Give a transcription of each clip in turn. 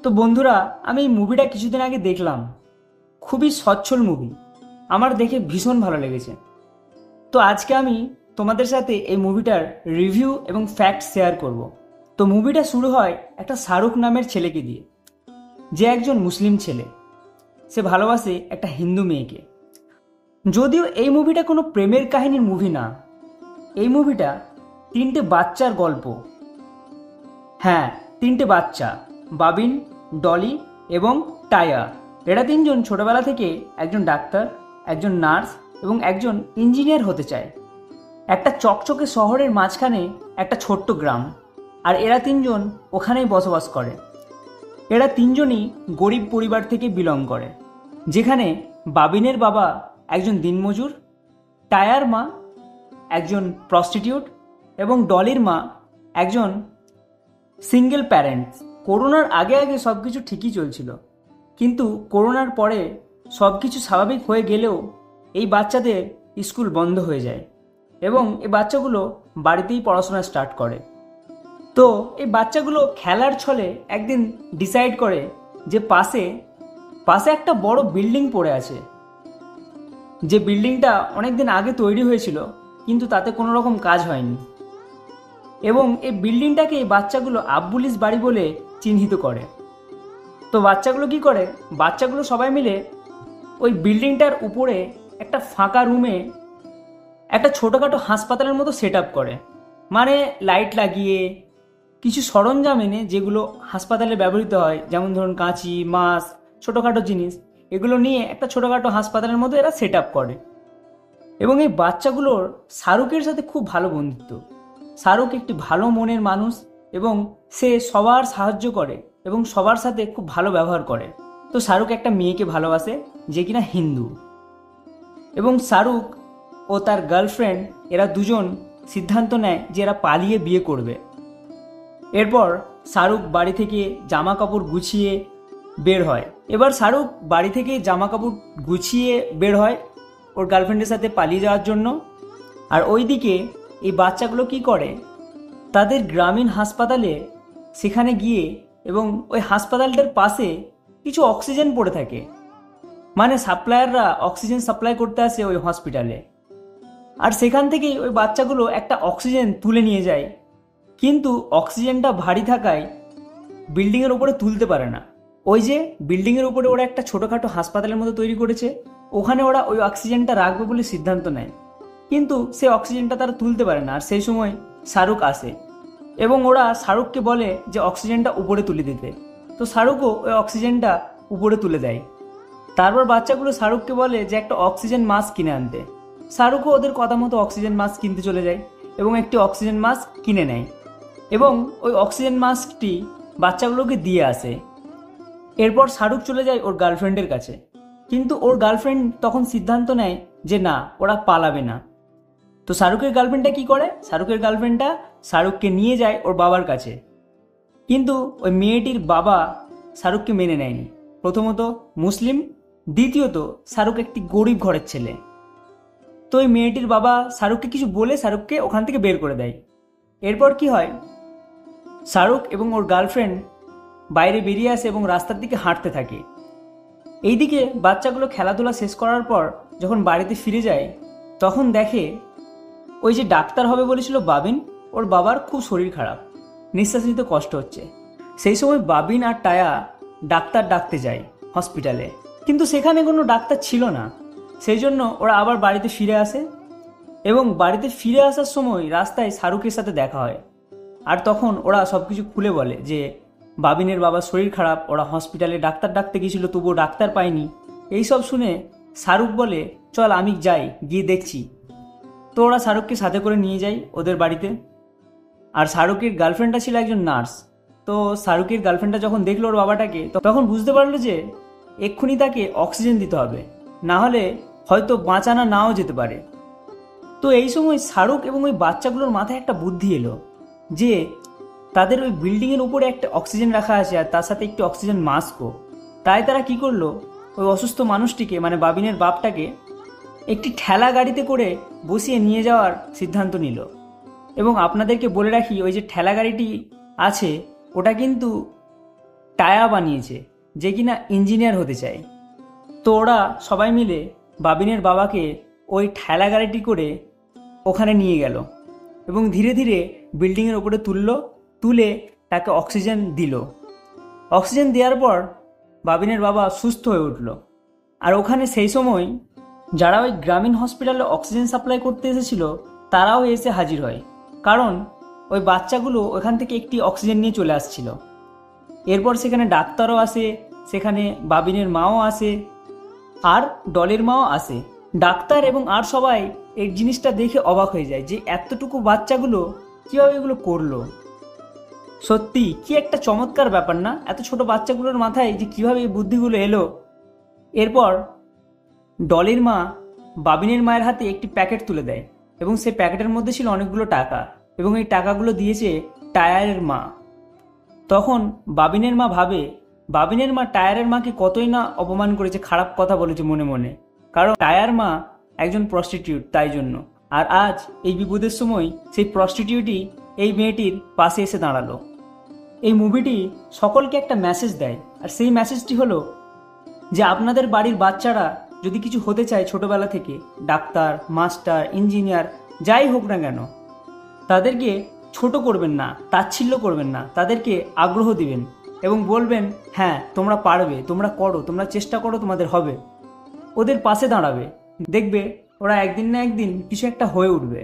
তো বন্ধুরা, আমি এই মুভিটা কিছুদিন আগে দেখলাম। খুবই সচ্ছল মুভি, আমার দেখে ভীষণ ভালো লেগেছে। তো আজকে আমি তোমাদের সাথে এই মুভিটার রিভিউ এবং ফ্যাক্ট শেয়ার করব। তো মুভিটা শুরু হয় একটা শাহরুখ নামের ছেলেকে দিয়ে, যে একজন মুসলিম ছেলে। সে ভালোবাসে একটা হিন্দু মেয়েকে। যদিও এই মুভিটা কোনো প্রেমের কাহিনীর মুভি না, এই মুভিটা তিনটে বাচ্চার গল্প। হ্যাঁ, তিনটে বাচ্চা, বাবিন, ডলি এবং টায়া। এরা তিনজন ছোটবেলা থেকে একজন ডাক্তার, একজন নার্স এবং একজন ইঞ্জিনিয়ার হতে চায়। একটা চকচকে শহরের মাঝখানে একটা ছোট্ট গ্রাম, আর এরা তিনজন ওখানেই বসবাস করে। এরা তিনজনই গরিব পরিবার থেকে বিলং করে, যেখানে বাবিনের বাবা একজন দিনমজুর, টায়ার মা একজন প্রস্টিটিউট এবং ডলির মা একজন সিঙ্গেল প্যারেন্টস। করোনার আগে আগে সব কিছু ঠিকই চলছিল, কিন্তু করোনার পরে সব কিছু স্বাভাবিক হয়ে গেলেও এই বাচ্চাদের স্কুল বন্ধ হয়ে যায় এবং এই বাচ্চাগুলো বাড়িতেই পড়াশোনা স্টার্ট করে। তো এই বাচ্চাগুলো খেলার ছলে একদিন ডিসাইড করে যে পাশে পাশে একটা বড় বিল্ডিং পড়ে আছে, যে বিল্ডিংটা অনেক দিন আগে তৈরি হয়েছিল কিন্তু তাতে কোনো রকম কাজ হয়নি। এবং এই বিল্ডিংটাকে এই বাচ্চাগুলো আব্বুলিস বাড়ি বলে চিহ্নিত করে। তো বাচ্চাগুলো কি করে, বাচ্চাগুলো সবাই মিলে ওই বিল্ডিংটার উপরে একটা ফাঁকা রুমে একটা ছোটোখাটো হাসপাতালের মতো সেট আপ করে। মানে লাইট লাগিয়ে, কিছু সরঞ্জাম এনে, যেগুলো হাসপাতালে ব্যবহৃত হয়, যেমন ধরুন কাঁচি, মাস্ক, ছোটোখাটো জিনিস, এগুলো নিয়ে একটা ছোটোখাটো হাসপাতালের মতো এরা সেট আপ করে। এবং এই বাচ্চাগুলোর শাহরুখের সাথে খুব ভালো বন্ধুত্ব। শাহরুখ একটি ভালো মনের মানুষ এবং সে সবার সাহায্য করে এবং সবার সাথে খুব ভালো ব্যবহার করে। তো শাহরুখ একটা মেয়েকে ভালোবাসে যে কিনা হিন্দু, এবং শাহরুখ ও তার গার্লফ্রেন্ড এরা দুজন সিদ্ধান্ত নেয় যে এরা পালিয়ে বিয়ে করবে। এরপর শাহরুখ বাড়ি থেকে জামা কাপড় গুছিয়ে বের হয়। এবার শাহরুখ বাড়ি থেকে জামা কাপড় গুছিয়ে বের হয় ওর গার্লফ্রেন্ডের সাথে পালিয়ে যাওয়ার জন্য। আর ওইদিকে এই বাচ্চাগুলো কি করে, তাদের গ্রামীণ হাসপাতালে সেখানে গিয়ে, এবং ওই হাসপাতালটার পাশে কিছু অক্সিজেন পড়ে থাকে, মানে সাপ্লায়াররা অক্সিজেন সাপ্লাই করতে আসে ওই হসপিটালে। আর সেখান থেকেই ওই বাচ্চাগুলো একটা অক্সিজেন তুলে নিয়ে যায়, কিন্তু অক্সিজেনটা ভারী থাকায় বিল্ডিংয়ের ওপরে তুলতে পারে না। ওই যে বিল্ডিংয়ের উপরে ওরা একটা ছোটোখাটো হাসপাতালের মতো তৈরি করেছে, ওখানে ওরা ওই অক্সিজেনটা রাখবে বলে সিদ্ধান্ত নেয়, কিন্তু সে অক্সিজেনটা তারা তুলতে পারে না। আর সেই সময় শাহরুখ আসে এবং ওরা শাহরুখকে বলে যে অক্সিজেনটা উপরে তুলে দিতে। তো শাহরুখও ওই অক্সিজেনটা উপরে তুলে দেয়। তারপর বাচ্চাগুলো শাহরুখকে বলে যে একটা অক্সিজেন মাস্ক কিনে আনতে। শাহরুখও ওদের কথা মতো অক্সিজেন মাস্ক কিনতে চলে যায় এবং একটি অক্সিজেন মাস্ক কিনে নেয় এবং ওই অক্সিজেন মাস্কটি বাচ্চাগুলোকে দিয়ে আসে। এরপর শাহরুখ চলে যায় ওর গার্লফ্রেন্ডের কাছে, কিন্তু ওর গার্লফ্রেন্ড তখন সিদ্ধান্ত নেয় যে না, ওরা পালাবে না। তো শাহরুখের গার্লফ্রেন্ডটা কি করে, শাহরুখের গার্লফ্রেন্ডটা শাহরুখকে নিয়ে যায় ওর বাবার কাছে, কিন্তু ওই মেয়েটির বাবা শাহরুখকে মেনে নেয়নি। প্রথমত মুসলিম, দ্বিতীয়ত শাহরুখ একটি গরিব ঘরের ছেলে। তো ওই মেয়েটির বাবা শাহরুখকে কিছু বলে শাহরুখকে ওখান থেকে বের করে দেয়। এরপর কি হয়, শাহরুখ এবং ওর গার্লফ্রেন্ড বাইরে বেরিয়ে আসে এবং রাস্তার দিকে হাঁটতে থাকে। এইদিকে বাচ্চাগুলো খেলাধুলা শেষ করার পর যখন বাড়িতে ফিরে যায়, তখন দেখে ওই যে ডাক্তার হবে বলেছিল বাবিন, ওর বাবার খুব শরীর খারাপ, নিঃশ্বাস নিতে কষ্ট হচ্ছে। সেই সময় বাবিন আর টায়া ডাক্তার ডাকতে যায় হসপিটালে, কিন্তু সেখানে কোনো ডাক্তার ছিল না। সেই জন্য ওরা আবার বাড়িতে ফিরে আসে এবং বাড়িতে ফিরে আসার সময় রাস্তায় শাহরুখের সাথে দেখা হয়। আর তখন ওরা সব কিছু খুলে বলে যে বাবিনের বাবার শরীর খারাপ, ওরা হসপিটালে ডাক্তার ডাকতে গিয়েছিল তবুও ডাক্তার পায়নি। এইসব শুনে শাহরুখ বলে চল আমি যাই, গিয়ে দেখছি। তো ওরা শাহরুখকে সাথে করে নিয়ে যায় ওদের বাড়িতে। আর শাহরুখের গার্লফ্রেন্ডটা ছিল একজন নার্স। তো শাহরুখের গার্লফ্রেন্ডটা যখন দেখলো ওর বাবাটাকে, তখন বুঝতে পারলো যে এক্ষুনি তাকে অক্সিজেন দিতে হবে, না হলে হয়তো বাঁচানো নাও যেতে পারে। তো এই সময় শাহরুখ এবং ওই বাচ্চাগুলোর মাথায় একটা বুদ্ধি এলো যে তাদের ওই বিল্ডিংয়ের উপরে একটা অক্সিজেন রাখা আছে আর তার সাথে একটি অক্সিজেন মাস্কও। তাই তারা কি করলো, ওই অসুস্থ মানুষটিকে মানে বাবিনের বাপটাকে একটি ঠেলা গাড়িতে করে বসিয়ে নিয়ে যাওয়ার সিদ্ধান্ত নিল। এবং আপনাদেরকে বলে রাখি, ওই যে ঠেলা গাড়িটি আছে ওটা কিন্তু টায়া বানিয়েছে, যে কিনা ইঞ্জিনিয়ার হতে চায়। তো ওরা সবাই মিলে বাবিনের বাবাকে ওই ঠেলা গাড়িটি করে ওখানে নিয়ে গেল এবং ধীরে ধীরে বিল্ডিংয়ের ওপরে তুলে তাকে অক্সিজেন দিল। অক্সিজেন দেওয়ার পর বাবিনের বাবা সুস্থ হয়ে উঠল। আর ওখানে সেই সময় যারা ওই গ্রামীণ হসপিটালে অক্সিজেন সাপ্লাই করতে এসেছিল তারাও এসে হাজির হয়, কারণ ওই বাচ্চাগুলো ওখান থেকে একটি অক্সিজেন নিয়ে চলে আসছিল। এরপর সেখানে ডাক্তারও আসে, সেখানে বাবিনের মাও আসে, আর ডলের মাও আসে। ডাক্তার এবং আর সবাই এই জিনিসটা দেখে অবাক হয়ে যায় যে এতটুকু বাচ্চাগুলো কীভাবে এগুলো করলো। সত্যি কি একটা চমৎকার ব্যাপার না, এত ছোট বাচ্চাগুলোর মাথায় যে কীভাবে এই বুদ্ধিগুলো এলো। এরপর ডলের মা বাবিনের মায়ের হাতে একটি প্যাকেট তুলে দেয় এবং সেই প্যাকেটের মধ্যে ছিল অনেকগুলো টাকা, এবং এই টাকাগুলো দিয়েছে টায়ারের মা। তখন বাবিনের মা ভাবে বাবিনের মা টায়ারের মাকে কতই না অপমান করেছে, খারাপ কথা বলেছে মনে মনে, কারণ টায়ার মা একজন প্রস্টিটিউট তাই জন্য। আর আজ এই বিপদের সময় সেই প্রস্টিটিউটই এই মেয়েটির পাশে এসে দাঁড়ালো। এই মুভিটি সকলকে একটা মেসেজ দেয়, আর সেই মেসেজটি হলো যে আপনাদের বাড়ির বাচ্চারা যদি কিছু হতে চায় ছোটবেলা থেকে, ডাক্তার, মাস্টার, ইঞ্জিনিয়ার যাই হোক না কেন, তাদেরকে ছোট করবেন না, তাচ্ছিল্য করবেন না, তাদেরকে আগ্রহ দিবেন এবং বলবেন হ্যাঁ তোমরা পারবে, তোমরা করো, তোমরা চেষ্টা করো, তোমাদের হবে। ওদের পাশে দাঁড়াবে, দেখবে ওরা একদিন না একদিন কিছু একটা হয়ে উঠবে।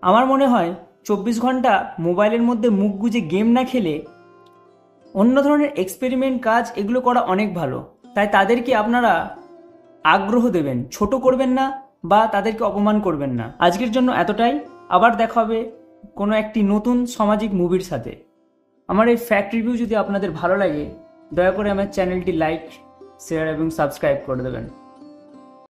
আমার মনে হয় 24 ঘন্টা মোবাইলের মধ্যে মুখ গুজে গেম না খেলে অন্য ধরনের এক্সপেরিমেন্ট কাজ এগুলো করা অনেক ভালো। তাই তাদেরকে আপনারা আগ্রহ দেবেন, ছোট করবেন না বা তাদেরকে অপমান করবেন না। আজকের জন্য এতটাই, আবার দেখা হবে কোনো একটি নতুন সামাজিক মুভির সাথে। আমার এই ফ্যাক্ট রিভিউ যদি আপনাদের ভালো লাগে দয়া করে আমার চ্যানেলটি লাইক, শেয়ার এবং সাবস্ক্রাইব করে দেবেন।